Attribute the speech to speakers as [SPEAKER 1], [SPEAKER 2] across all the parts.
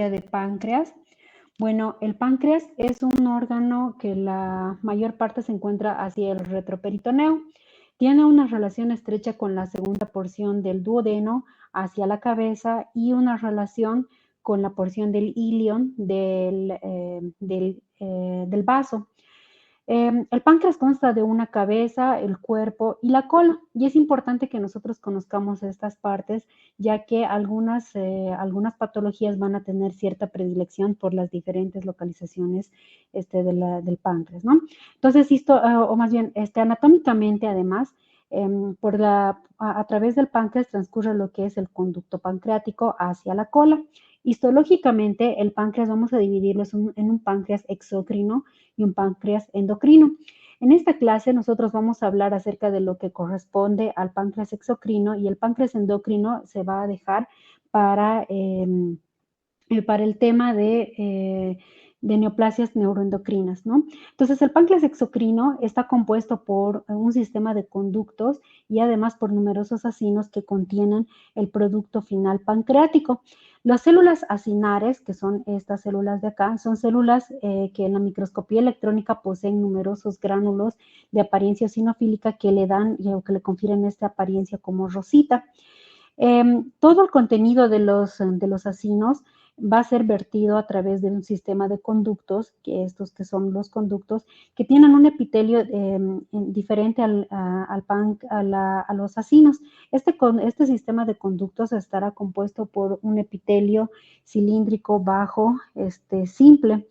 [SPEAKER 1] de páncreas. Bueno, el páncreas es un órgano que la mayor parte se encuentra hacia el retroperitoneo. Tiene una relación estrecha con la segunda porción del duodeno hacia la cabeza y una relación con la porción del ilion del vaso. El páncreas consta de una cabeza, el cuerpo y la cola, y es importante que nosotros conozcamos estas partes, ya que algunas patologías van a tener cierta predilección por las diferentes localizaciones del páncreas, ¿no? Entonces, o más bien, anatómicamente, además, a través del páncreas transcurre lo que es el conducto pancreático hacia la cola. Histológicamente, el páncreas vamos a dividirlo en un páncreas exócrino y un páncreas endocrino. En esta clase nosotros vamos a hablar acerca de lo que corresponde al páncreas exocrino, y el páncreas endocrino se va a dejar para el tema de neoplasias neuroendocrinas, ¿no? Entonces, el páncreas exocrino está compuesto por un sistema de conductos y además por numerosos acinos que contienen el producto final pancreático. Las células acinares, que son estas células de acá, son células que en la microscopía electrónica poseen numerosos gránulos de apariencia eosinofílica que le dan o que le confieren esta apariencia como rosita. Todo el contenido de los acinos va a ser vertido a través de un sistema de conductos, que son los conductos, que tienen un epitelio diferente a los acinos. Este sistema de conductos estará compuesto por un epitelio cilíndrico bajo, simple,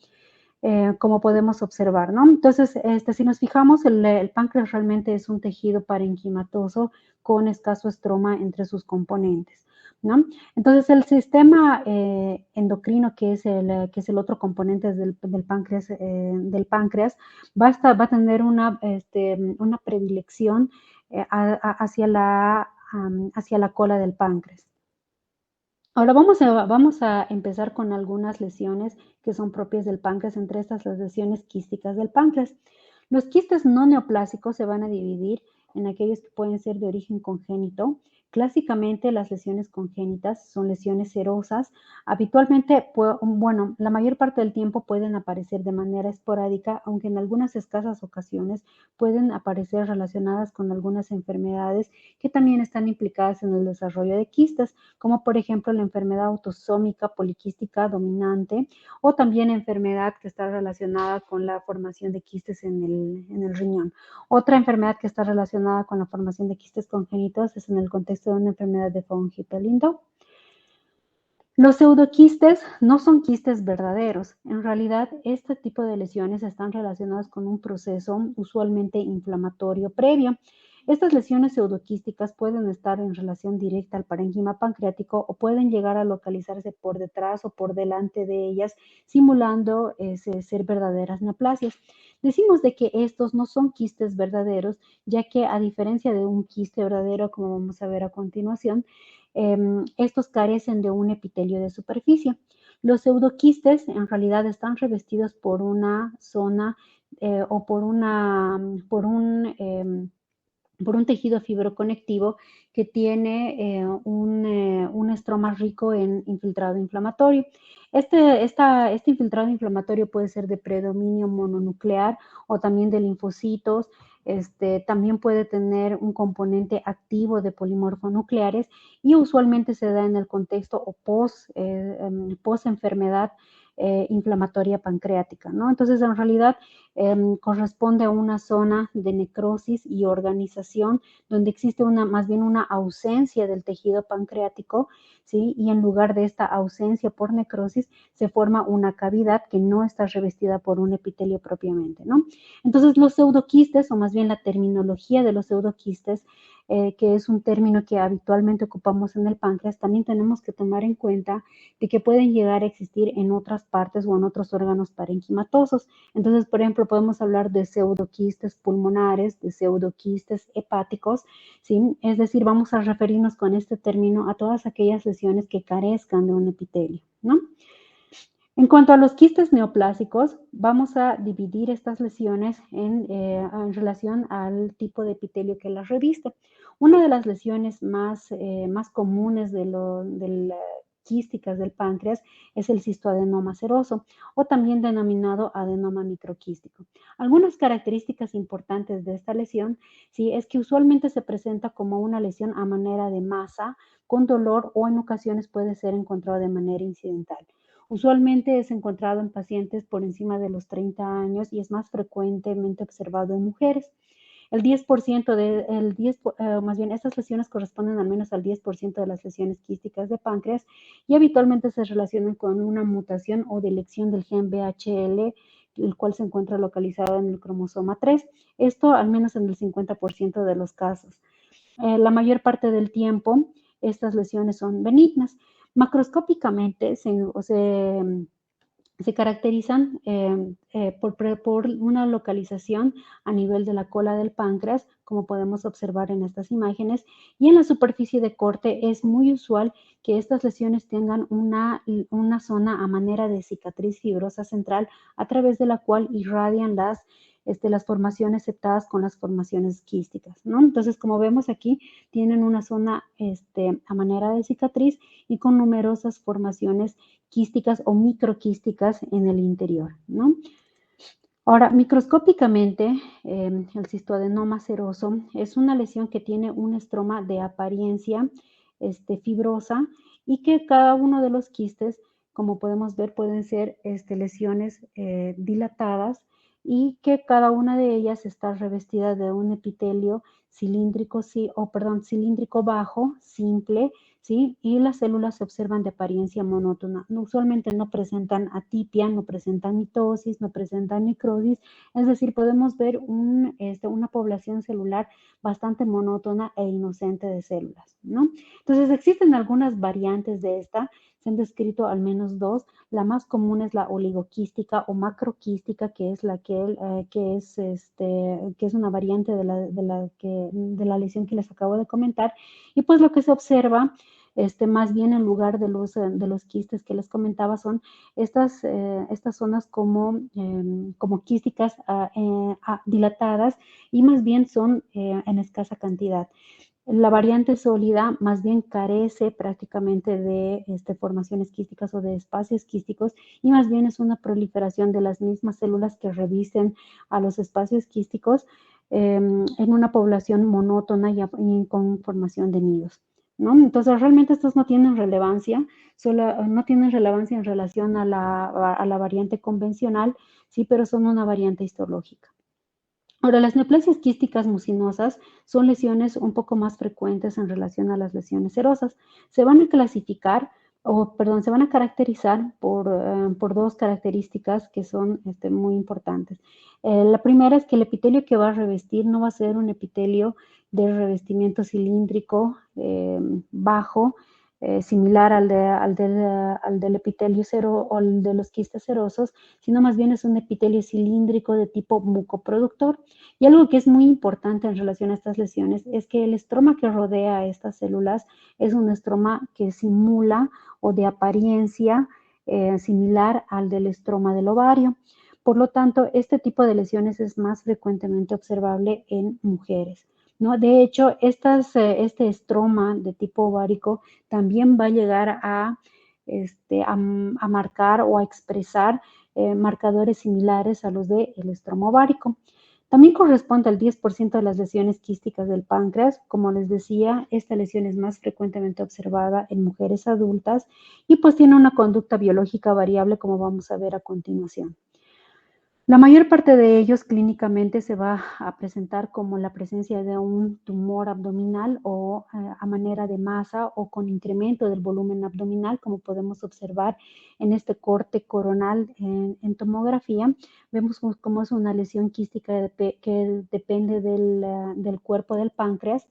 [SPEAKER 1] como podemos observar, ¿no? Entonces, si nos fijamos, el páncreas realmente es un tejido parenquimatoso con escaso estroma entre sus componentes, ¿no? Entonces, el sistema endocrino, que es el otro componente del páncreas, va a tener una predilección hacia la cola del páncreas. Ahora vamos a empezar con algunas lesiones que son propias del páncreas, entre estas las lesiones quísticas del páncreas. Los quistes no neoplásicos se van a dividir en aquellos que pueden ser de origen congénito. Clásicamente, las lesiones congénitas son lesiones serosas. Habitualmente, la mayor parte del tiempo pueden aparecer de manera esporádica, aunque en algunas escasas ocasiones pueden aparecer relacionadas con algunas enfermedades que también están implicadas en el desarrollo de quistes, como por ejemplo la enfermedad autosómica poliquística dominante, o también enfermedad que está relacionada con la formación de quistes en el riñón. Otra enfermedad que está relacionada con la formación de quistes congénitos es en el contexto de una enfermedad de von Hippel-Lindau. Los pseudoquistes no son quistes verdaderos. En realidad, este tipo de lesiones están relacionadas con un proceso usualmente inflamatorio previo. Estas lesiones pseudoquísticas pueden estar en relación directa al parénquima pancreático o pueden llegar a localizarse por detrás o por delante de ellas, simulando ser verdaderas neoplasias. Decimos de que estos no son quistes verdaderos, ya que a diferencia de un quiste verdadero, como vamos a ver a continuación, estos carecen de un epitelio de superficie. Los pseudoquistes en realidad están revestidos por una zona o por un tejido fibroconectivo que tiene un estroma rico en infiltrado inflamatorio. Este infiltrado inflamatorio puede ser de predominio mononuclear o también de linfocitos. También puede tener un componente activo de polimorfonucleares y usualmente se da en el contexto o post-enfermedad inflamatoria pancreática, ¿no? Entonces, en realidad, corresponde a una zona de necrosis y organización donde existe más bien una ausencia del tejido pancreático, ¿sí? Y en lugar de esta ausencia por necrosis, se forma una cavidad que no está revestida por un epitelio propiamente, ¿no? Entonces, los pseudoquistes, o más bien la terminología de los pseudoquistes, que es un término que habitualmente ocupamos en el páncreas, también tenemos que tomar en cuenta de que pueden llegar a existir en otras partes o en otros órganos parenquimatosos. Entonces, por ejemplo, podemos hablar de pseudoquistes pulmonares, de pseudoquistes hepáticos, ¿sí? Es decir, vamos a referirnos con este término a todas aquellas lesiones que carezcan de un epitelio, ¿no? En cuanto a los quistes neoplásicos, vamos a dividir estas lesiones en relación al tipo de epitelio que las reviste. Una de las lesiones más comunes del quísticas del páncreas es el cistoadenoma seroso o también denominado adenoma microquístico. Algunas características importantes de esta lesión, sí, es que usualmente se presenta como una lesión a manera de masa, con dolor o en ocasiones puede ser encontrado de manera incidental. Usualmente es encontrado en pacientes por encima de los 30 años y es más frecuentemente observado en mujeres. El 10% más bien, estas lesiones corresponden al menos al 10% de las lesiones quísticas de páncreas y habitualmente se relacionan con una mutación o deleción del gen BHL, el cual se encuentra localizado en el cromosoma 3. Esto al menos en el 50% de los casos. La mayor parte del tiempo, estas lesiones son benignas. Macroscópicamente se caracterizan por una localización a nivel de la cola del páncreas, como podemos observar en estas imágenes, y en la superficie de corte es muy usual que estas lesiones tengan una zona a manera de cicatriz fibrosa central a través de la cual irradian las formaciones septadas con las formaciones quísticas, ¿no? Entonces, como vemos aquí, tienen una zona a manera de cicatriz y con numerosas formaciones quísticas o microquísticas en el interior, ¿no? Ahora, microscópicamente, el cistoadenoma seroso es una lesión que tiene un estroma de apariencia fibrosa y que cada uno de los quistes, como podemos ver, pueden ser lesiones dilatadas y que cada una de ellas está revestida de un epitelio cilíndrico, sí, o perdón, cilíndrico bajo, simple, ¿sí? Y las células se observan de apariencia monótona. Usualmente no presentan atipia, no presentan mitosis, no presentan necrosis, es decir, podemos ver una población celular bastante monótona e inocente de células, ¿no? Entonces, existen algunas variantes de esta, se han descrito al menos dos. La más común es la oligoquística o macroquística, que es que es una variante de la lesión que les acabo de comentar. Y pues lo que se observa más bien en lugar de los quistes que les comentaba son estas zonas como quísticas dilatadas y más bien son en escasa cantidad. La variante sólida más bien carece prácticamente de formaciones quísticas o de espacios quísticos y más bien es una proliferación de las mismas células que revisten a los espacios quísticos en una población monótona y con formación de nidos, ¿no? Entonces, realmente estos no tienen relevancia, no tienen relevancia en relación a la variante convencional, sí, pero son una variante histológica. Ahora, las neoplasias quísticas mucinosas son lesiones un poco más frecuentes en relación a las lesiones serosas. Se van a clasificar, se van a caracterizar por dos características que son muy importantes. La primera es que el epitelio que va a revestir no va a ser un epitelio de revestimiento cilíndrico bajo, similar al del epitelio cero o al de los quistes serosos, sino más bien es un epitelio cilíndrico de tipo mucoproductor. Y algo que es muy importante en relación a estas lesiones es que el estroma que rodea a estas células es un estroma que simula o de apariencia similar al del estroma del ovario. Por lo tanto, este tipo de lesiones es más frecuentemente observable en mujeres, ¿no? De hecho, este estroma de tipo ovárico también va a llegar a marcar o a expresar marcadores similares a los del estroma ovárico. También corresponde al 10% de las lesiones quísticas del páncreas. Como les decía, esta lesión es más frecuentemente observada en mujeres adultas y pues tiene una conducta biológica variable, como vamos a ver a continuación. La mayor parte de ellos clínicamente se va a presentar como la presencia de un tumor abdominal o a manera de masa o con incremento del volumen abdominal, como podemos observar en este corte coronal en tomografía. Vemos cómo es una lesión quística que depende del cuerpo del páncreas.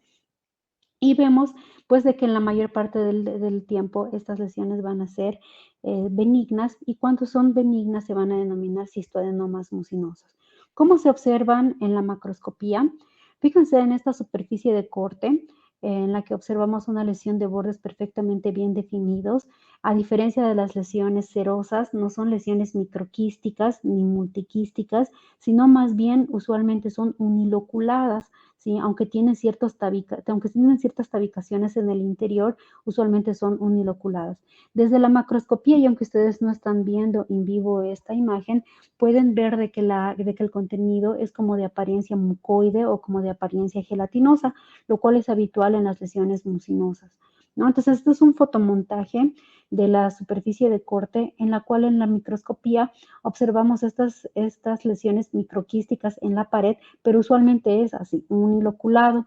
[SPEAKER 1] Y vemos pues de que en la mayor parte del tiempo estas lesiones van a ser benignas y cuando son benignas se van a denominar cistoadenomas mucinosos. ¿Cómo se observan en la macroscopía? Fíjense en esta superficie de corte en la que observamos una lesión de bordes perfectamente bien definidos. A diferencia de las lesiones serosas, no son lesiones microquísticas ni multiquísticas, sino más bien usualmente son uniloculadas, ¿sí? Aunque tienen ciertas tabicaciones en el interior, usualmente son uniloculadas. Desde la macroscopía, y aunque ustedes no están viendo en vivo esta imagen, pueden ver de que el contenido es como de apariencia mucoide o como de apariencia gelatinosa, lo cual es habitual en las lesiones mucinosas, ¿no? Entonces, esto es un fotomontaje de la superficie de corte en la cual en la microscopía observamos estas lesiones microquísticas en la pared, pero usualmente es así, uniloculado.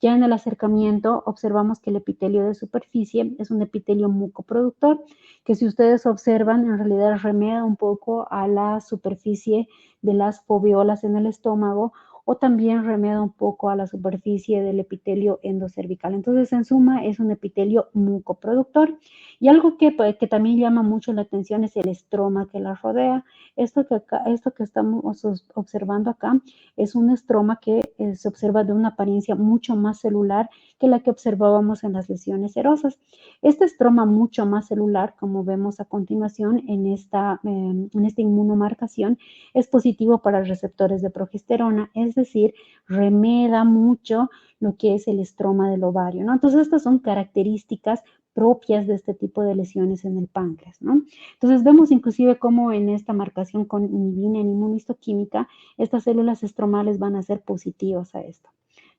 [SPEAKER 1] Ya en el acercamiento observamos que el epitelio de superficie es un epitelio mucoproductor, que si ustedes observan en realidad remeda un poco a la superficie de las foveolas en el estómago o también remeda un poco a la superficie del epitelio endocervical. Entonces, en suma, es un epitelio mucoproductor. Y algo que también llama mucho la atención es el estroma que la rodea. Esto que estamos observando acá es un estroma que se observa de una apariencia mucho más celular que la que observábamos en las lesiones serosas. Este estroma mucho más celular, como vemos a continuación en esta inmunomarcación, es positivo para receptores de progesterona, es decir, remeda mucho lo que es el estroma del ovario, ¿no? Entonces, estas son características propias de este tipo de lesiones en el páncreas, ¿no? Entonces, vemos inclusive cómo en esta marcación con inhibina en inmunistoquímica, estas células estromales van a ser positivas a esto,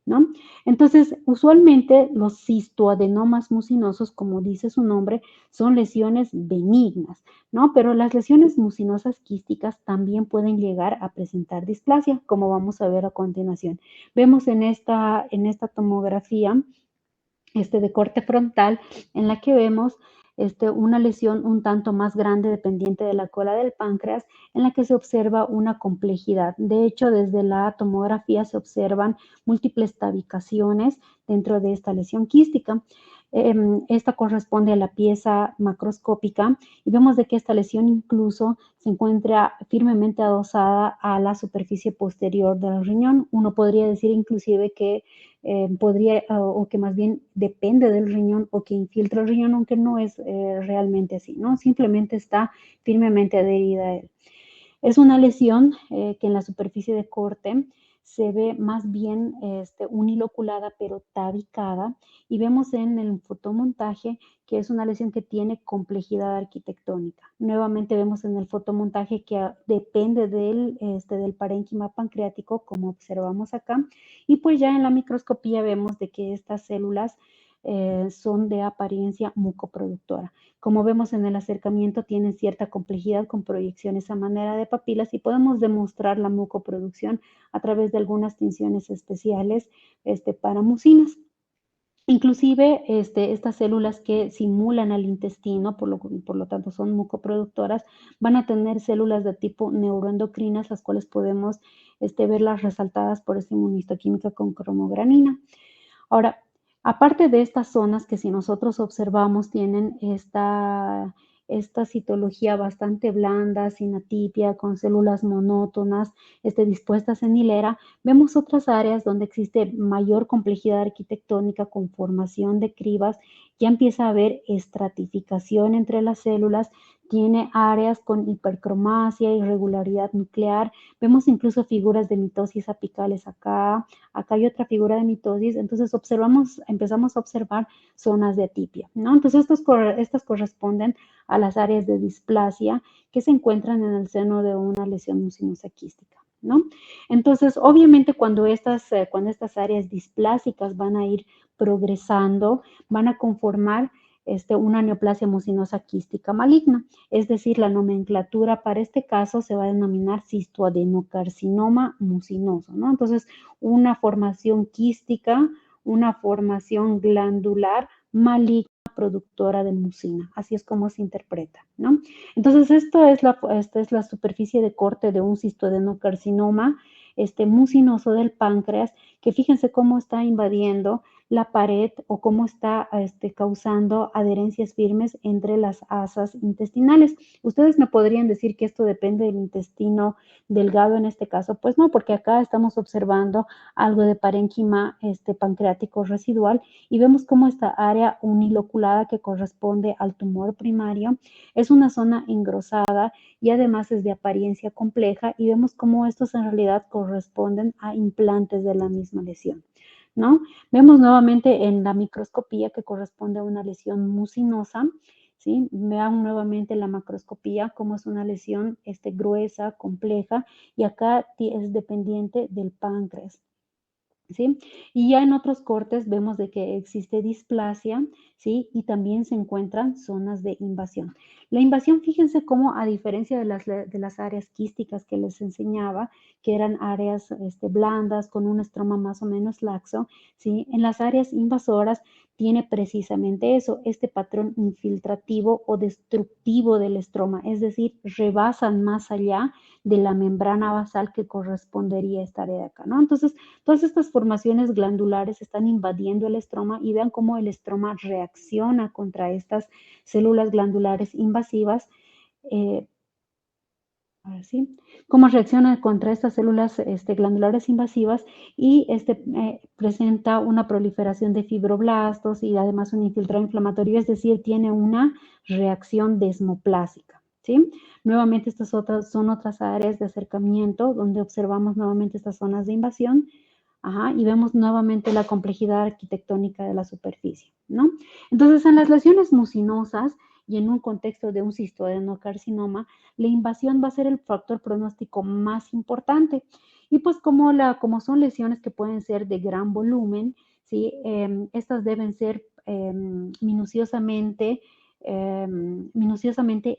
[SPEAKER 1] ¿no? Entonces, usualmente los cistoadenomas mucinosos, como dice su nombre, son lesiones benignas, ¿no? Pero las lesiones mucinosas quísticas también pueden llegar a presentar displasia, como vamos a ver a continuación. Vemos en esta tomografía de corte frontal, en la que vemos una lesión un tanto más grande dependiente de la cola del páncreas, en la que se observa una complejidad. De hecho, desde la tomografía se observan múltiples tabicaciones dentro de esta lesión quística. Esta corresponde a la pieza macroscópica y vemos de que esta lesión incluso se encuentra firmemente adosada a la superficie posterior del riñón. Uno podría decir inclusive que o que más bien depende del riñón o que infiltra el riñón, aunque no es realmente así, ¿no? Simplemente está firmemente adherida a él. Es una lesión que en la superficie de corte se ve más bien uniloculada pero tabicada y vemos en el fotomontaje que es una lesión que tiene complejidad arquitectónica. Nuevamente vemos en el fotomontaje que depende del parénquima pancreático, como observamos acá, y pues ya en la microscopía vemos de que estas células son de apariencia mucoproductora. Como vemos en el acercamiento, tienen cierta complejidad con proyecciones a manera de papilas y podemos demostrar la mucoproducción a través de algunas tinciones especiales para mucinas. Inclusive, estas células que simulan al intestino, por lo tanto son mucoproductoras, van a tener células de tipo neuroendocrinas, las cuales podemos verlas resaltadas por esta inmunistoquímica con cromogranina. Ahora, aparte de estas zonas que si nosotros observamos tienen esta citología bastante blanda, sin atipia, con células monótonas, dispuestas en hilera, vemos otras áreas donde existe mayor complejidad arquitectónica con formación de cribas, ya empieza a haber estratificación entre las células, tiene áreas con hipercromasia, irregularidad nuclear, vemos incluso figuras de mitosis apicales acá hay otra figura de mitosis, entonces empezamos a observar zonas de atipia, ¿no? Entonces estas corresponden a las áreas de displasia que se encuentran en el seno de una lesión mucinosa quística, ¿no? Entonces, obviamente cuando estas áreas displásicas van a ir progresando, van a conformar una neoplasia mucinosa quística maligna, es decir, la nomenclatura para este caso se va a denominar cistoadenocarcinoma mucinoso, ¿no? Entonces, una formación quística, una formación glandular maligna productora de mucina, así es como se interpreta, ¿no? Entonces, esta es la superficie de corte de un cistoadenocarcinoma mucinoso del páncreas, que fíjense cómo está invadiendo la pared o cómo está causando adherencias firmes entre las asas intestinales. Ustedes me podrían decir que esto depende del intestino delgado en este caso, pues no, porque acá estamos observando algo de parénquima pancreático residual y vemos cómo esta área uniloculada que corresponde al tumor primario es una zona engrosada y además es de apariencia compleja y vemos cómo estos en realidad corresponden a implantes de la misma lesión. ¿no? Vemos nuevamente en la microscopía que corresponde a una lesión mucinosa, ¿sí? Vean nuevamente la macroscopía, cómo es una lesión gruesa, compleja, y acá es dependiente del páncreas. ¿Sí? Y ya en otros cortes vemos de que existe displasia, ¿sí? Y también se encuentran zonas de invasión. La invasión, fíjense cómo a diferencia de las áreas quísticas que les enseñaba, que eran áreas blandas con un estroma más o menos laxo, ¿sí? En las áreas invasoras tiene precisamente eso, este patrón infiltrativo o destructivo del estroma, es decir, rebasan más allá de la membrana basal que correspondería a esta área de acá, ¿no? Entonces, todas estas formaciones glandulares están invadiendo el estroma y vean cómo el estroma reacciona contra estas células glandulares invasivas. eh, Ahora sí, cómo reacciona contra estas células glandulares invasivas y presenta una proliferación de fibroblastos y además un infiltrado inflamatorio, es decir, tiene una reacción desmoplásica. ¿Sí? Nuevamente, son otras áreas de acercamiento donde observamos nuevamente estas zonas de invasión. Ajá, y vemos nuevamente la complejidad arquitectónica de la superficie, ¿no? Entonces, en las lesiones mucinosas y en un contexto de un cistoadenocarcinoma, la invasión va a ser el factor pronóstico más importante. Y pues como son lesiones que pueden ser de gran volumen, ¿sí? Estas deben ser minuciosamente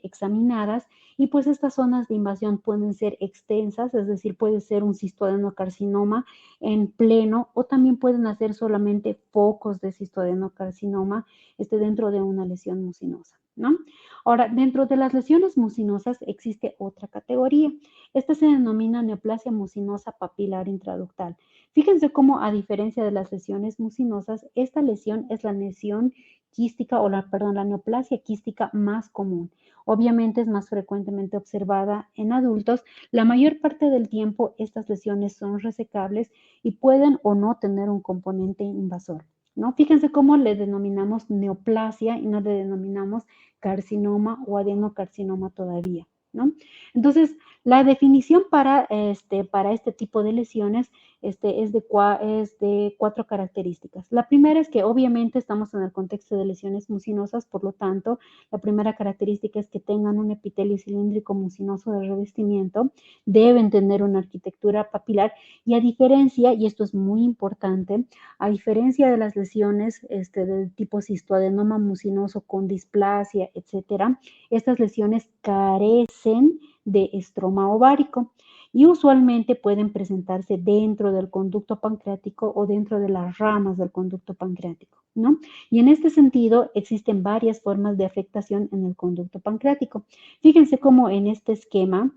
[SPEAKER 1] examinadas y pues estas zonas de invasión pueden ser extensas, es decir, puede ser un cistoadenocarcinoma en pleno o también pueden hacer solamente focos de cistoadenocarcinoma dentro de una lesión mucinosa, ¿no? Ahora, dentro de las lesiones mucinosas existe otra categoría. Esta se denomina neoplasia mucinosa papilar intraductal. Fíjense cómo, a diferencia de las lesiones mucinosas, esta lesión es la lesión quística la neoplasia quística más común. Obviamente es más frecuentemente observada en adultos. La mayor parte del tiempo estas lesiones son resecables y pueden o no tener un componente invasor, ¿no? Fíjense cómo le denominamos neoplasia y no le denominamos carcinoma o adenocarcinoma todavía, ¿no? Entonces, la definición para este tipo de lesiones es de 4 características. La primera es que obviamente estamos en el contexto de lesiones mucinosas, por lo tanto, la primera característica es que tengan un epitelio cilíndrico mucinoso de revestimiento, deben tener una arquitectura papilar y a diferencia, y esto es muy importante, a diferencia de las lesiones del tipo cistoadenoma mucinoso con displasia, etcétera, estas lesiones carecen de estroma ovárico y usualmente pueden presentarse dentro del conducto pancreático o dentro de las ramas del conducto pancreático, ¿no? Y en este sentido existen varias formas de afectación en el conducto pancreático. Fíjense cómo en este esquema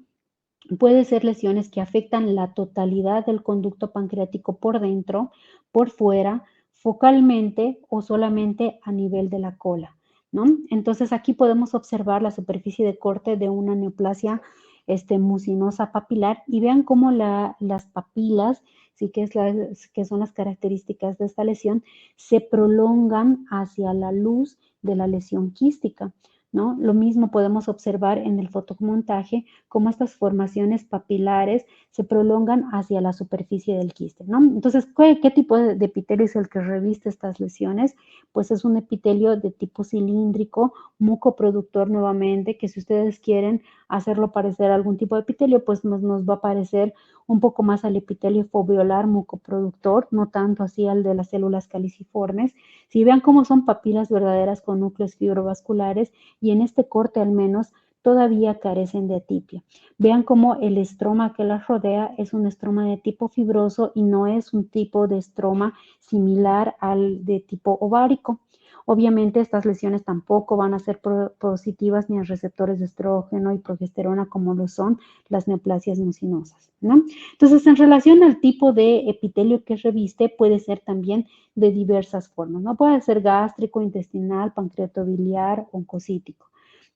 [SPEAKER 1] puede ser lesiones que afectan la totalidad del conducto pancreático por dentro, por fuera, focalmente o solamente a nivel de la cola, ¿no? Entonces aquí podemos observar la superficie de corte de una neoplasia mucinosa papilar y vean cómo las papilas, sí que son las características de esta lesión, se prolongan hacia la luz de la lesión quística, ¿no? Lo mismo podemos observar en el fotomontaje, cómo estas formaciones papilares se prolongan hacia la superficie del quiste, ¿no? Entonces, ¿qué tipo de epitelio es el que reviste estas lesiones? Pues es un epitelio de tipo cilíndrico, mucoproductor nuevamente, que si ustedes quieren hacerlo parecer algún tipo de epitelio, pues nos va a parecer un poco más al epitelio foveolar mucoproductor, no tanto así al de las células caliciformes. Si vean cómo son papilas verdaderas con núcleos fibrovasculares y en este corte al menos todavía carecen de atipia. Vean cómo el estroma que las rodea es un estroma de tipo fibroso y no es un tipo de estroma similar al de tipo ovárico. Obviamente estas lesiones tampoco van a ser positivas ni a receptores de estrógeno y progesterona como lo son las neoplasias mucinosas, ¿no? Entonces, en relación al tipo de epitelio que reviste, puede ser también de diversas formas, ¿no? Puede ser gástrico, intestinal, pancreatobiliar, oncocítico,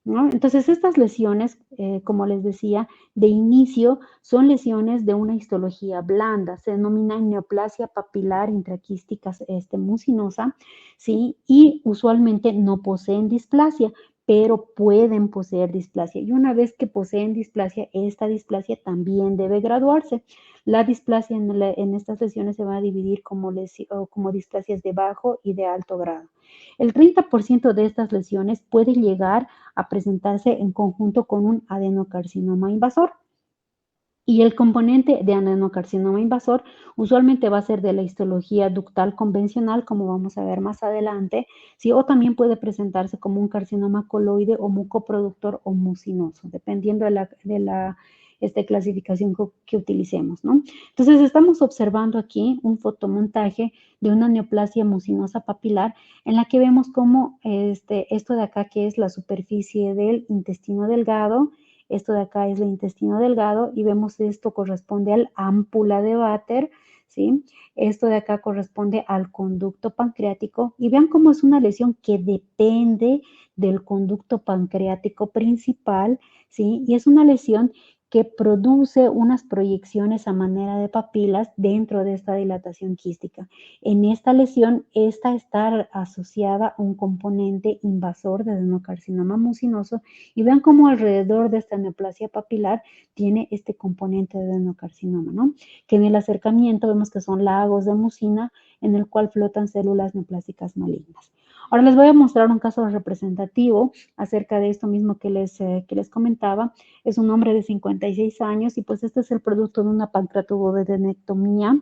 [SPEAKER 1] ¿no? Entonces, estas lesiones, como les decía, de inicio son lesiones de una histología blanda, se denomina neoplasia papilar intraquística mucinosa, ¿sí? Y usualmente no poseen displasia, pero pueden poseer displasia. Y una vez que poseen displasia, esta displasia también debe graduarse. La displasia en estas lesiones se va a dividir como displasias de bajo y de alto grado. El 30% de estas lesiones puede llegar a presentarse en conjunto con un adenocarcinoma invasor. Y el componente de adenocarcinoma invasor usualmente va a ser de la histología ductal convencional, como vamos a ver más adelante, ¿sí? O también puede presentarse como un carcinoma coloide o mucoproductor o mucinoso, dependiendo de la clasificación que utilicemos, ¿no? Entonces, estamos observando aquí un fotomontaje de una neoplasia mucinosa papilar en la que vemos cómo esto de acá, que es la superficie del intestino delgado, esto de acá es el intestino delgado y vemos esto corresponde al ámpula de Vater, ¿sí? Esto de acá corresponde al conducto pancreático y vean cómo es una lesión que depende del conducto pancreático principal, ¿sí? Y es una lesión que produce unas proyecciones a manera de papilas dentro de esta dilatación quística. En esta lesión, esta está asociada a un componente invasor de adenocarcinoma mucinoso y vean cómo alrededor de esta neoplasia papilar tiene este componente de adenocarcinoma, ¿no? Que en el acercamiento vemos que son lagos de mucina en el cual flotan células neoplásicas malignas. Ahora les voy a mostrar un caso representativo acerca de esto mismo que les comentaba. Es un hombre de 56 años y pues este es el producto de una pancreatoduodenectomía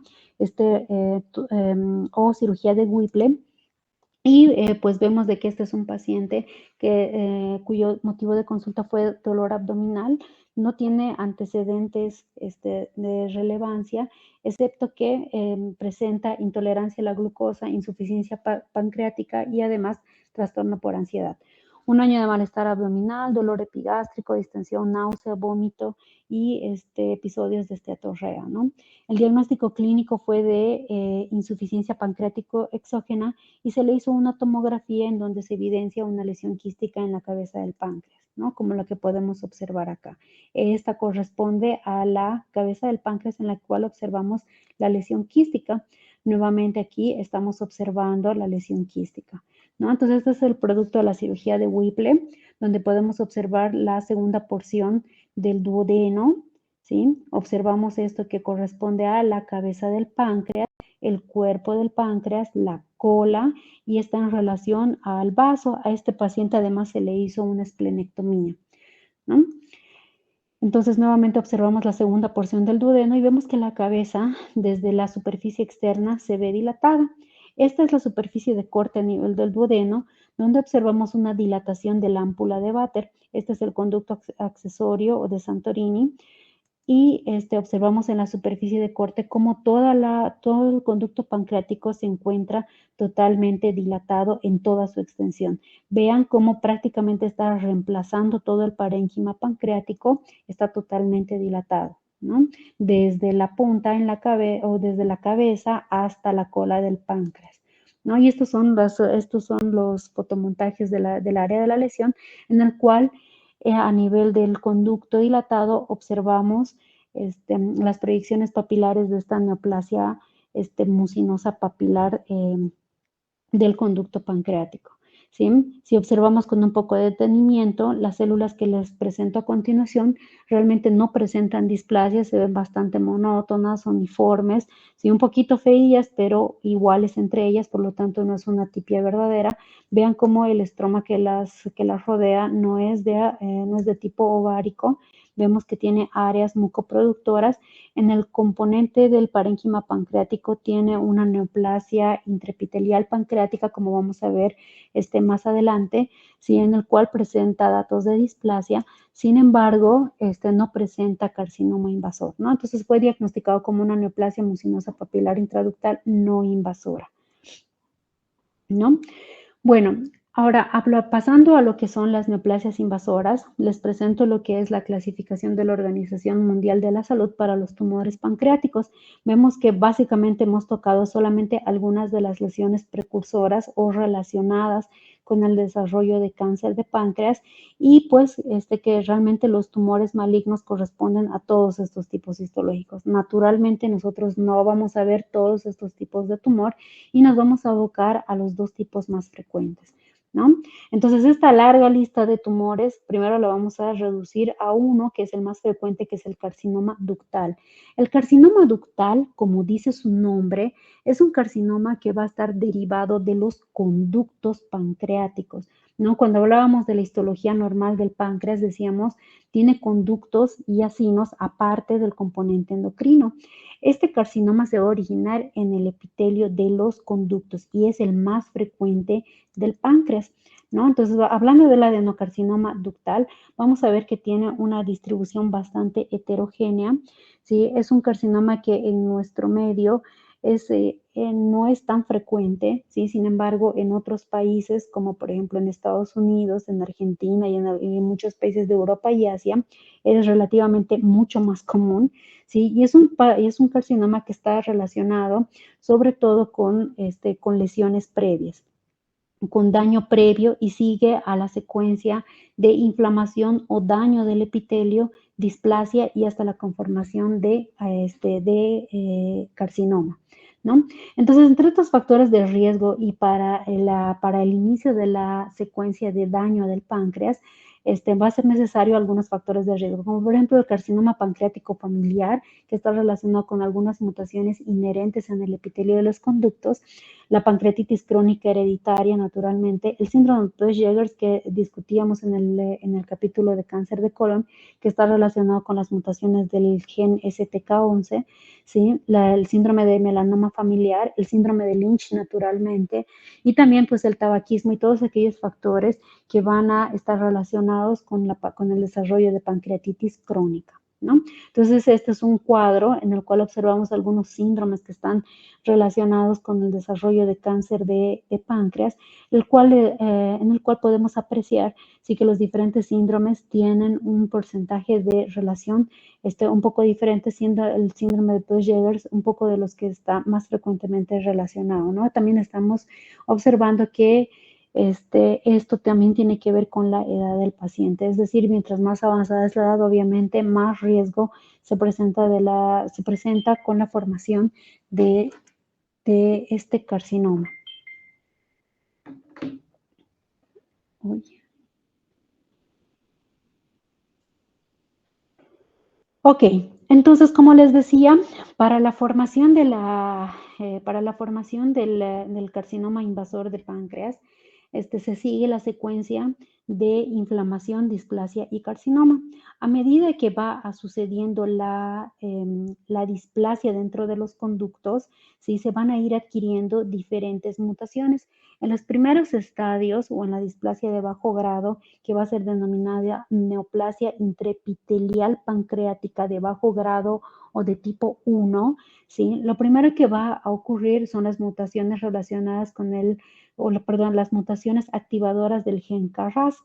[SPEAKER 1] o cirugía de Whipple. Y pues vemos de que este es un paciente cuyo motivo de consulta fue dolor abdominal, no tiene antecedentes de relevancia, excepto que presenta intolerancia a la glucosa, insuficiencia pancreática y además trastorno por ansiedad. Un año de malestar abdominal, dolor epigástrico, distensión, náusea, vómito y episodios de esteatorrea, ¿no? El diagnóstico clínico fue de insuficiencia pancreático exógena y se le hizo una tomografía en donde se evidencia una lesión quística en la cabeza del páncreas, ¿no? Como lo que podemos observar acá. Esta corresponde a la cabeza del páncreas en la cual observamos la lesión quística. Nuevamente aquí estamos observando la lesión quística, ¿no? Entonces este es el producto de la cirugía de Whipple, donde podemos observar la segunda porción del duodeno, ¿sí? Observamos esto que corresponde a la cabeza del páncreas, el cuerpo del páncreas, la cola y está en relación al vaso. A este paciente además se le hizo una esplenectomía, ¿no? Entonces nuevamente observamos la segunda porción del duodeno y vemos que la cabeza desde la superficie externa se ve dilatada. Esta es la superficie de corte a nivel del duodeno, donde observamos una dilatación de la ámpula de Vater. Este es el conducto accesorio o de Santorini. Y observamos en la superficie de corte cómo todo el conducto pancreático se encuentra totalmente dilatado en toda su extensión. Vean cómo prácticamente está reemplazando todo el parénquima pancreático, está totalmente dilatado, ¿no? Desde la punta o desde la cabeza hasta la cola del páncreas, ¿no? Y estos son los fotomontajes del área de la lesión, en el cual a nivel del conducto dilatado observamos las proyecciones papilares de esta neoplasia mucinosa papilar del conducto pancreático, ¿sí? Si observamos con un poco de detenimiento, las células que les presento a continuación realmente no presentan displasia, se ven bastante monótonas, uniformes, sí, un poquito feillas, pero iguales entre ellas, por lo tanto no es una tipia verdadera. Vean cómo el estroma que las rodea no es de tipo ovárico, vemos que tiene áreas mucoproductoras. En el componente del parénquima pancreático tiene una neoplasia intraepitelial pancreática, como vamos a ver más adelante, ¿sí? En el cual presenta datos de displasia, sin embargo, no presenta carcinoma invasor, ¿no? Entonces fue diagnosticado como una neoplasia mucinosa papilar intraductal no invasora, ¿no? Bueno, ahora pasando a lo que son las neoplasias invasoras, les presento lo que es la clasificación de la Organización Mundial de la Salud para los tumores pancreáticos. Vemos que básicamente hemos tocado solamente algunas de las lesiones precursoras o relacionadas con el desarrollo de cáncer de páncreas y pues que realmente los tumores malignos corresponden a todos estos tipos histológicos. Naturalmente nosotros no vamos a ver todos estos tipos de tumor y nos vamos a abocar a los dos tipos más frecuentes. ¿no? Entonces, esta larga lista de tumores, primero la vamos a reducir a uno que es el más frecuente, que es el carcinoma ductal. El carcinoma ductal, como dice su nombre, es un carcinoma que va a estar derivado de los conductos pancreáticos, ¿no? Cuando hablábamos de la histología normal del páncreas, decíamos, tiene conductos y acinos aparte del componente endocrino. Este carcinoma se va a originar en el epitelio de los conductos y es el más frecuente del páncreas, ¿no? Entonces, hablando del adenocarcinoma ductal, vamos a ver que tiene una distribución bastante heterogénea, ¿sí? Es un carcinoma que en nuestro medio no es tan frecuente, ¿sí? Sin embargo, en otros países, como por ejemplo en Estados Unidos, en Argentina y en muchos países de Europa y Asia, es relativamente mucho más común, ¿sí? Y es un carcinoma que está relacionado sobre todo con lesiones previas, con daño previo y sigue a la secuencia de inflamación o daño del epitelio, displasia y hasta la conformación de carcinoma, ¿no? Entonces, entre estos factores de riesgo y para el inicio de la secuencia de daño del páncreas, va a ser necesario algunos factores de riesgo, como por ejemplo el carcinoma pancreático familiar, que está relacionado con algunas mutaciones inherentes en el epitelio de los conductos, la pancreatitis crónica hereditaria, naturalmente, el síndrome de Peutz-Jeghers que discutíamos en el capítulo de cáncer de colon, que está relacionado con las mutaciones del gen STK11, ¿sí? El síndrome de melanoma familiar, el síndrome de Lynch, naturalmente, y también pues el tabaquismo y todos aquellos factores que van a estar relacionados con el desarrollo de pancreatitis crónica, ¿no? Entonces, este es un cuadro en el cual observamos algunos síndromes que están relacionados con el desarrollo de cáncer de páncreas, en el cual podemos apreciar sí que los diferentes síndromes tienen un porcentaje de relación un poco diferente, siendo el síndrome de Peutz-Jeghers un poco de los que está más frecuentemente relacionado, ¿no? También estamos observando que esto también tiene que ver con la edad del paciente, es decir, mientras más avanzada es la edad, obviamente más riesgo se presenta con la formación de este carcinoma. Uy. Ok, entonces, como les decía, para la formación del carcinoma invasor de páncreas, se sigue la secuencia de inflamación, displasia y carcinoma. A medida que va sucediendo la displasia dentro de los conductos, ¿sí? Se van a ir adquiriendo diferentes mutaciones. En los primeros estadios o en la displasia de bajo grado, que va a ser denominada neoplasia intraepitelial pancreática de bajo grado o de tipo 1, ¿sí? Lo primero que va a ocurrir son las mutaciones relacionadas con las mutaciones activadoras del gen KRAS.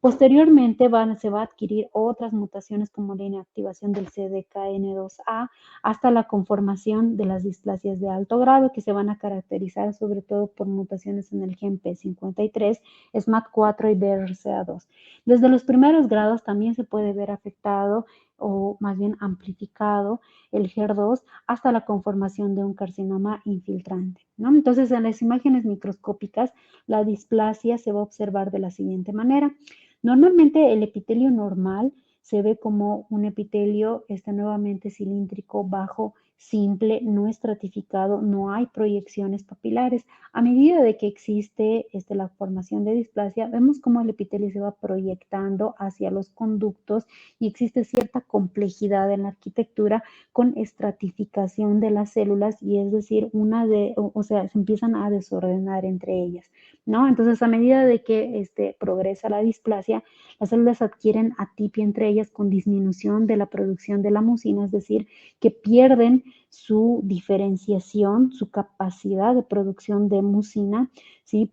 [SPEAKER 1] Posteriormente se va a adquirir otras mutaciones como la inactivación del CDKN2A hasta la conformación de las displasias de alto grado, que se van a caracterizar sobre todo por mutaciones en el gen P53, SMAD4 y BRCA2. Desde los primeros grados también se puede ver afectado o más bien amplificado el HER2 hasta la conformación de un carcinoma infiltrante, ¿no? Entonces, en las imágenes microscópicas, la displasia se va a observar de la siguiente manera. Normalmente el epitelio normal se ve como un epitelio nuevamente cilíndrico, bajo, simple, no estratificado, no hay proyecciones papilares. A medida de que existe la formación de displasia, vemos cómo el epitelio se va proyectando hacia los conductos y existe cierta complejidad en la arquitectura con estratificación de las células y es decir, se empiezan a desordenar entre ellas, ¿no? Entonces, a medida de que progresa la displasia, las células adquieren atipia entre ellas con disminución de la producción de la mucina, es decir, que pierden su diferenciación, su capacidad de producción de mucina, ¿sí?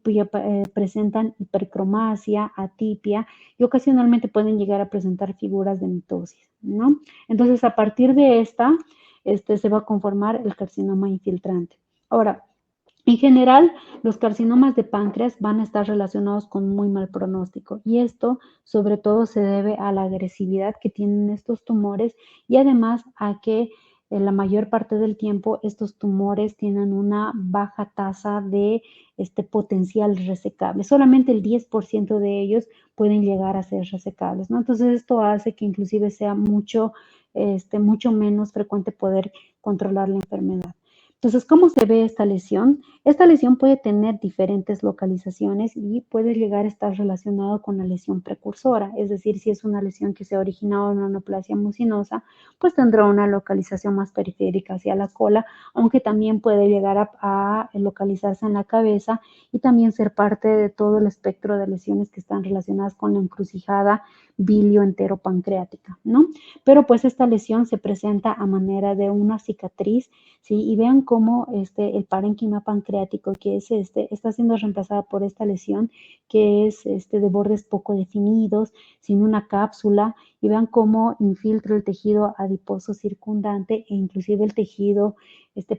[SPEAKER 1] Presentan hipercromasia, atipia y ocasionalmente pueden llegar a presentar figuras de mitosis, ¿no? Entonces, a partir de esta, se va a conformar el carcinoma infiltrante. Ahora, en general, los carcinomas de páncreas van a estar relacionados con muy mal pronóstico y esto sobre todo se debe a la agresividad que tienen estos tumores y además a que en la mayor parte del tiempo estos tumores tienen una baja tasa de potencial resecable. Solamente el 10% de ellos pueden llegar a ser resecables, ¿no? Entonces esto hace que inclusive sea mucho menos frecuente poder controlar la enfermedad. Entonces, ¿cómo se ve esta lesión? Esta lesión puede tener diferentes localizaciones y puede llegar a estar relacionado con la lesión precursora, es decir, si es una lesión que se ha originado en una neoplasia mucinosa, pues tendrá una localización más periférica hacia la cola, aunque también puede llegar a localizarse en la cabeza y también ser parte de todo el espectro de lesiones que están relacionadas con la encrucijada bilioenteropancreática, ¿no? Pero pues esta lesión se presenta a manera de una cicatriz, ¿sí? Y vean cómo el parénquima pancreático, que es está siendo reemplazada por esta lesión, que es de bordes poco definidos, sin una cápsula, y vean cómo infiltra el tejido adiposo circundante e inclusive el tejido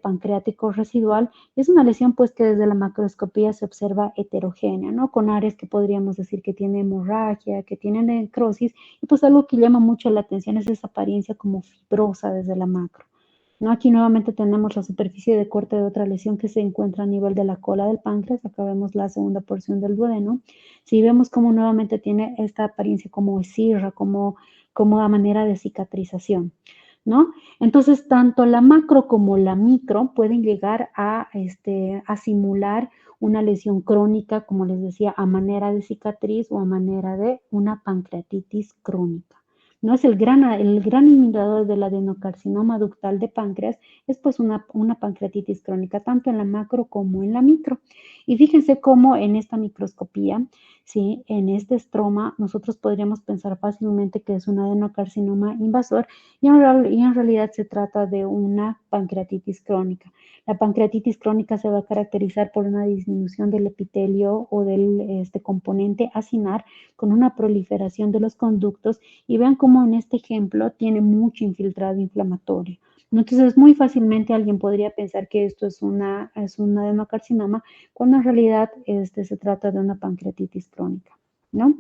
[SPEAKER 1] pancreático residual. Es una lesión pues que desde la macroscopía se observa heterogénea, ¿no? Con áreas que podríamos decir que tiene hemorragia, que tiene necrosis, y pues algo que llama mucho la atención es esa apariencia como fibrosa desde la macro, ¿no? Aquí nuevamente tenemos la superficie de corte de otra lesión que se encuentra a nivel de la cola del páncreas. Acá vemos la segunda porción del duodeno. Si vemos cómo nuevamente tiene esta apariencia como esirra, como a manera de cicatrización, ¿no? Entonces, tanto la macro como la micro pueden llegar a simular una lesión crónica, como les decía, a manera de cicatriz o a manera de una pancreatitis crónica. ¿No? Es el gran indicador del adenocarcinoma ductal de páncreas, es pues una pancreatitis crónica, tanto en la macro como en la micro. Y fíjense cómo en esta microscopía, ¿sí? En este estroma, nosotros podríamos pensar fácilmente que es un adenocarcinoma invasor y en realidad se trata de una pancreatitis crónica. La pancreatitis crónica se va a caracterizar por una disminución del epitelio o del componente acinar con una proliferación de los conductos, y vean cómo en este ejemplo tiene mucho infiltrado inflamatorio. Entonces, muy fácilmente alguien podría pensar que esto es un adenocarcinoma, cuando en realidad se trata de una pancreatitis crónica, ¿no?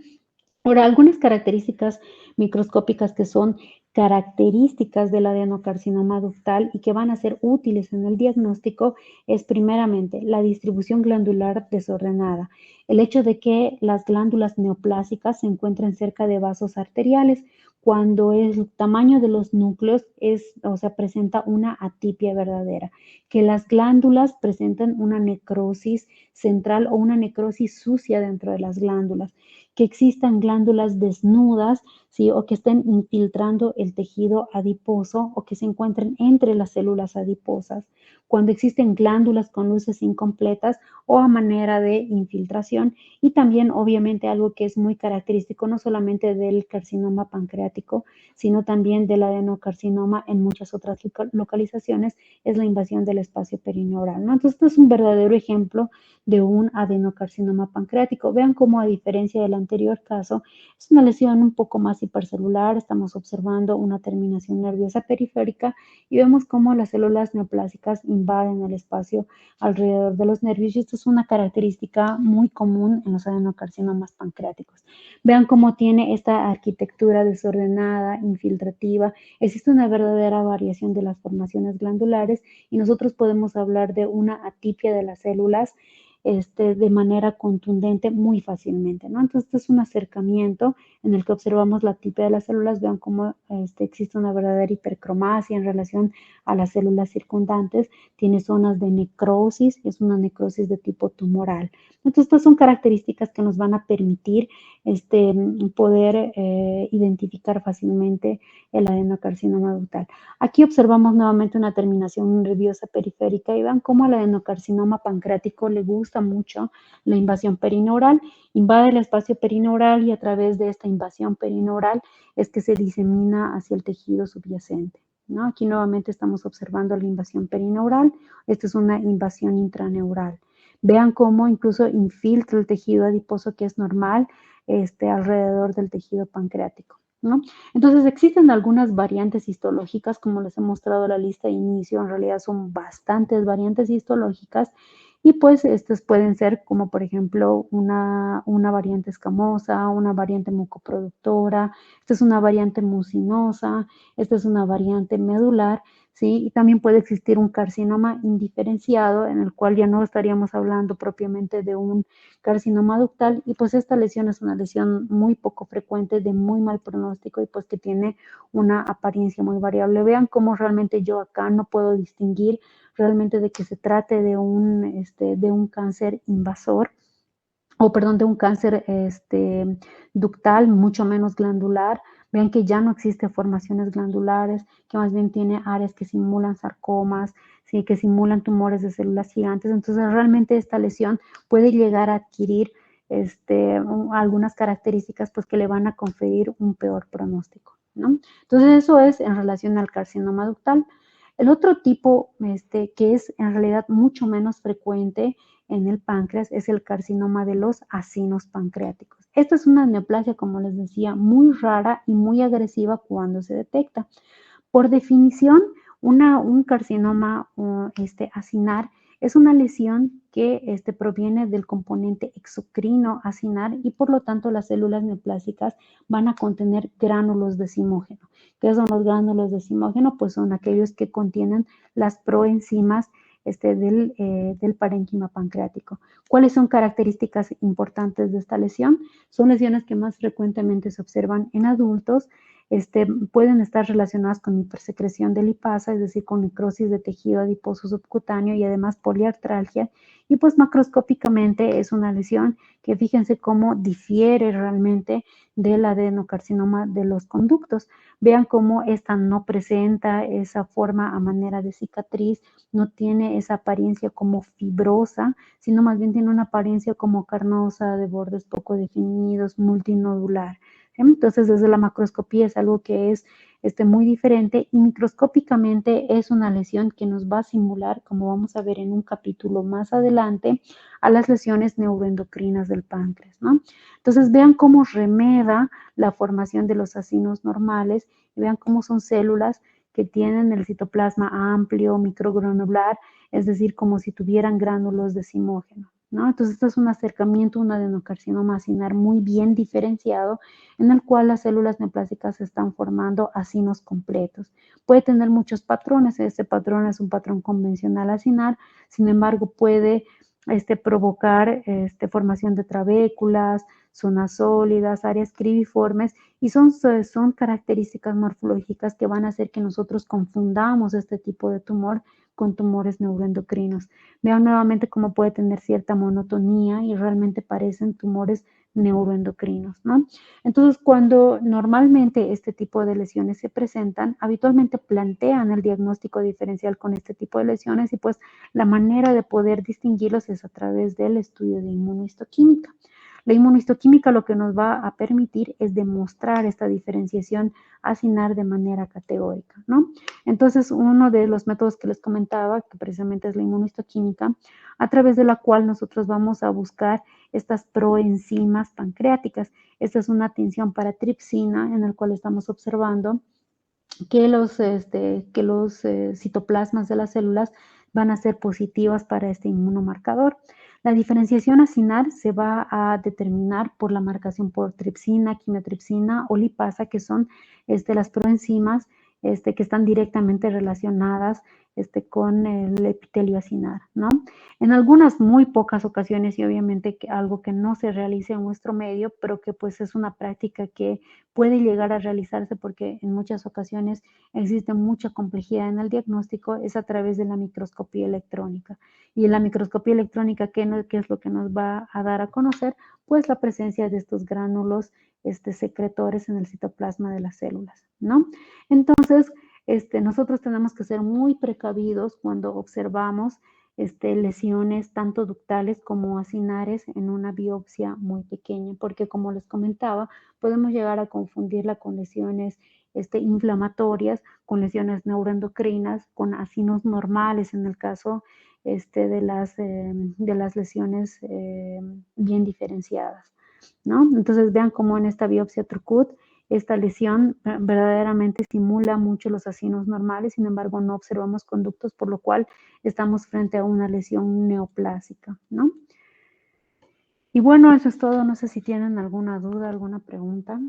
[SPEAKER 1] Ahora, algunas características microscópicas que son características del adenocarcinoma ductal y que van a ser útiles en el diagnóstico es primeramente la distribución glandular desordenada, el hecho de que las glándulas neoplásicas se encuentren cerca de vasos arteriales, cuando el tamaño de los núcleos presenta una atipia verdadera, que las glándulas presentan una necrosis central o una necrosis sucia dentro de las glándulas, que existan glándulas desnudas, ¿sí? O que estén infiltrando el tejido adiposo o que se encuentren entre las células adiposas. Cuando existen glándulas con luces incompletas o a manera de infiltración. Y también, obviamente, algo que es muy característico no solamente del carcinoma pancreático, sino también del adenocarcinoma en muchas otras localizaciones, es la invasión del espacio perineural, ¿no? Entonces, esto es un verdadero ejemplo de un adenocarcinoma pancreático. Vean cómo, a diferencia del anterior caso, es una lesión un poco más hipercelular. Estamos observando una terminación nerviosa periférica y vemos cómo las células neoplásicas invaden el espacio alrededor de los nervios, y esto es una característica muy común en los adenocarcinomas pancreáticos. Vean cómo tiene esta arquitectura desordenada, infiltrativa. Existe una verdadera variación de las formaciones glandulares y nosotros podemos hablar de una atipia de las células de manera contundente muy fácilmente, ¿no? Entonces, este es un acercamiento en el que observamos la atipia de las células. Vean cómo existe una verdadera hipercromasia en relación a las células circundantes, tiene zonas de necrosis, es una necrosis de tipo tumoral. Entonces, estas son características que nos van a permitir poder identificar fácilmente el adenocarcinoma ductal. Aquí observamos nuevamente una terminación nerviosa periférica y vean cómo al adenocarcinoma pancreático le gusta mucho la invasión perineural, invade el espacio perineural y a través de esta invasión perineural es que se disemina hacia el tejido subyacente, ¿no? Aquí nuevamente estamos observando la invasión perineural, esta es una invasión intraneural. Vean cómo incluso infiltra el tejido adiposo, que es normal, alrededor del tejido pancreático, ¿no? Entonces, existen algunas variantes histológicas, como les he mostrado la lista de inicio, en realidad son bastantes variantes histológicas, y pues estas pueden ser como por ejemplo una variante escamosa, una variante mucoproductora, esta es una variante mucinosa, esta es una variante medular, ¿sí? Y también puede existir un carcinoma indiferenciado, en el cual ya no estaríamos hablando propiamente de un carcinoma ductal, y pues esta lesión es una lesión muy poco frecuente, de muy mal pronóstico y pues que tiene una apariencia muy variable. Vean cómo realmente yo acá no puedo distinguir realmente de que se trate de un cáncer invasor, o perdón, de un cáncer ductal, mucho menos glandular. Vean que ya no existen formaciones glandulares, que más bien tiene áreas que simulan sarcomas, ¿sí? Que simulan tumores de células gigantes. Entonces, realmente esta lesión puede llegar a adquirir algunas características pues, que le van a conferir un peor pronóstico, ¿no? Entonces, eso es en relación al carcinoma ductal. El otro tipo, que es en realidad mucho menos frecuente en el páncreas, es el carcinoma de los acinos pancreáticos. Esta es una neoplasia, como les decía, muy rara y muy agresiva cuando se detecta. Por definición, un carcinoma acinar es una lesión que proviene del componente exocrino acinar, y por lo tanto las células neoplásicas van a contener gránulos de zimógeno. ¿Qué son los gránulos de zimógeno? Pues son aquellos que contienen las proenzimas del parénquima pancreático. ¿Cuáles son características importantes de esta lesión? Son lesiones que más frecuentemente se observan en adultos. Pueden estar relacionadas con hipersecreción de lipasa, es decir, con necrosis de tejido adiposo subcutáneo, y además poliartralgia. Y pues macroscópicamente es una lesión que, fíjense cómo difiere realmente del adenocarcinoma de los conductos. Vean cómo esta no presenta esa forma a manera de cicatriz, no tiene esa apariencia como fibrosa, sino más bien tiene una apariencia como carnosa, de bordes poco definidos, multinodular. Entonces, desde la macroscopía es algo que es muy diferente, y microscópicamente es una lesión que nos va a simular, como vamos a ver en un capítulo más adelante, a las lesiones neuroendocrinas del páncreas, ¿no? Entonces, vean cómo remeda la formación de los acinos normales, y vean cómo son células que tienen el citoplasma amplio, microgranular, es decir, como si tuvieran gránulos de zimógeno, ¿no? Entonces, esto es un acercamiento, un adenocarcinoma acinar muy bien diferenciado, en el cual las células neoplásicas se están formando acinos completos. Puede tener muchos patrones, este patrón es un patrón convencional acinar, sin embargo puede provocar formación de trabéculas, zonas sólidas, áreas cribiformes, y son características morfológicas que van a hacer que nosotros confundamos este tipo de tumor con tumores neuroendocrinos. Vean nuevamente cómo puede tener cierta monotonía y realmente parecen tumores neuroendocrinos, ¿no? Entonces, cuando normalmente este tipo de lesiones se presentan, habitualmente plantean el diagnóstico diferencial con este tipo de lesiones, y pues la manera de poder distinguirlos es a través del estudio de inmunohistoquímica. La inmunohistoquímica lo que nos va a permitir es demostrar esta diferenciación acinar de manera categórica, ¿no? Entonces, uno de los métodos que les comentaba, que precisamente es la inmunohistoquímica, a través de la cual nosotros vamos a buscar estas proenzimas pancreáticas. Esta es una tinción para tripsina, en el cual estamos observando que los citoplasmas de las células van a ser positivas para este inmunomarcador. La diferenciación acinar se va a determinar por la marcación por tripsina, quimiotripsina o lipasa, que son las proenzimas que están directamente relacionadas con el epitelio acinar, ¿no? En algunas muy pocas ocasiones, y obviamente algo que no se realiza en nuestro medio, pero que pues es una práctica que puede llegar a realizarse porque en muchas ocasiones existe mucha complejidad en el diagnóstico, es a través de la microscopía electrónica. Y en la microscopía electrónica, ¿qué es lo que nos va a dar a conocer? Pues la presencia de estos gránulos secretores en el citoplasma de las células, ¿no? Entonces, nosotros tenemos que ser muy precavidos cuando observamos lesiones tanto ductales como acinares en una biopsia muy pequeña, porque como les comentaba, podemos llegar a confundirla con lesiones inflamatorias, con lesiones neuroendocrinas, con acinos normales en el caso de las lesiones bien diferenciadas, ¿no? Entonces vean cómo en esta biopsia Trucut esta lesión verdaderamente simula mucho los acinos normales, sin embargo no observamos conductos, por lo cual estamos frente a una lesión neoplásica, ¿no? Y bueno, eso es todo. No sé si tienen alguna duda, alguna pregunta.